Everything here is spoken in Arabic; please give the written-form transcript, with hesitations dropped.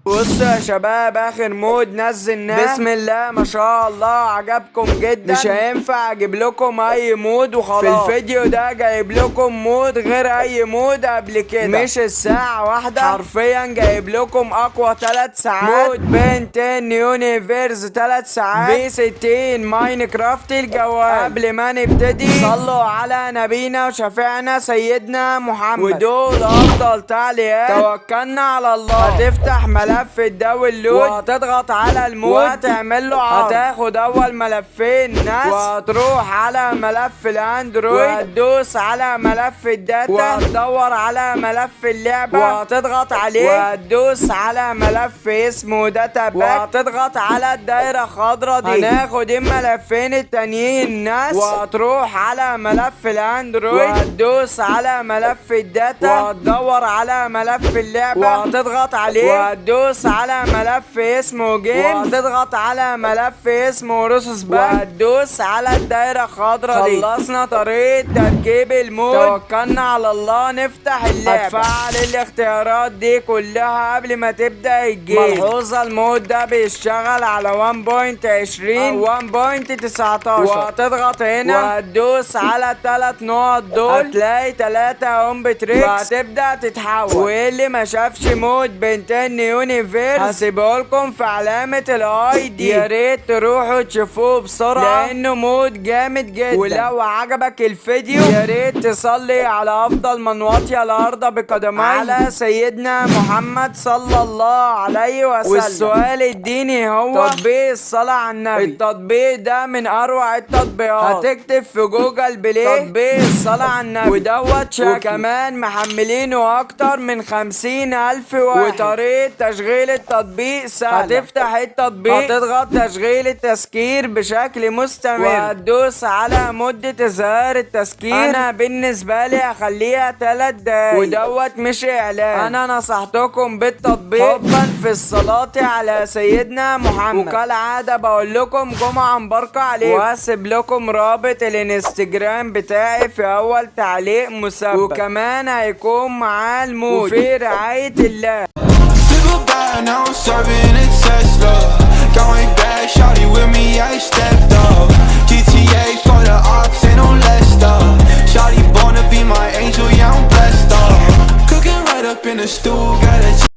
بصوا يا شباب، اخر مود نزلناه بسم الله ما شاء الله عجبكم جدا. مش هينفع اجيب لكم اي مود وخلاص. في الفيديو ده جايب لكم مود غير اي مود قبل كده، مش الساعة واحدة، حرفيا جايب لكم اقوى 3 ساعات. مود بنتين يونيفيرز 3 ساعات في 60 ماينكرافت الجوال. قبل ما نبتدي صلوا على نبينا وشفيعنا سيدنا محمد، ودول افضل تعليقات. توكلنا على الله. هتفتح ملف الداونلود وهتضغط على المود وهتعمل له عرض. هتاخد اول ملفين ناس وهتروح على ملف الاندرويد وهتدوس على ملف الداتا وهتدور على ملف اللعبة وهتضغط عليه وهتدوس على ملف اسمه داتا باك وهتضغط على الدايرة الخضراء دي. هناخد الملفين التانيين ناس وهتروح على ملف الاندرويد وهتدوس على ملف الداتا وهتدور على ملف اللعبة وهتضغط عليه وهتدوس على ملف اسمه جيم وهتضغط على ملف اسمه روسس باك وهتدوس على الدايرة الخضراء دي. خلصنا طريقة تركيب المود، توكلنا على الله نفتح اللعبة. هتفعل الاختيارات دي كلها قبل ما تبدأ الجيم. ملحوظة المود ده بيشتغل على 1.20 أو 1.19 وهتضغط هنا وهتدوس على 3 نقط دول هتلاقي 3 هوم بتريكس وهتبدأ تتحول. واللي ما شافش مود بنتين يونيفيرس هسيبهولكم في علامة الاي دي، يا ريت تروحوا تشوفوه بسرعة لانه مود جامد جدا. ولو عجبك الفيديو يا ريت تصلي على افضل من وطي الارض بقدميه على سيدنا محمد صلى الله عليه وسلم. والسؤال الديني هو تطبيق الصلاة على النبي. التطبيق ده من اروع التطبيقات. هتكتب في جوجل بلاي تطبيق الصلاة على النبي ودوت شكل، وكمان محملينه اكتر من 50,000 واحد. وطريقة تشغيل التطبيق سهلة. هتفتح التطبيق هتضغط تشغيل التسكير بشكل مستمر وهتدوس على مدة إظهار التسكير. أنا بالنسبة لي هخليها 3 دقايق ودوت مش إعلان. أنا نصحتكم بالتطبيق حبا في الصلاة على سيدنا محمد. وكالعادة بقول لكم جمعة مباركة عليكم، وهسيب لكم رابط الانستجرام بتاعي في أول تعليق مسبب، وكمان هيكون معاه المود وفي رعاية الله. Now I'm serving a Tesla.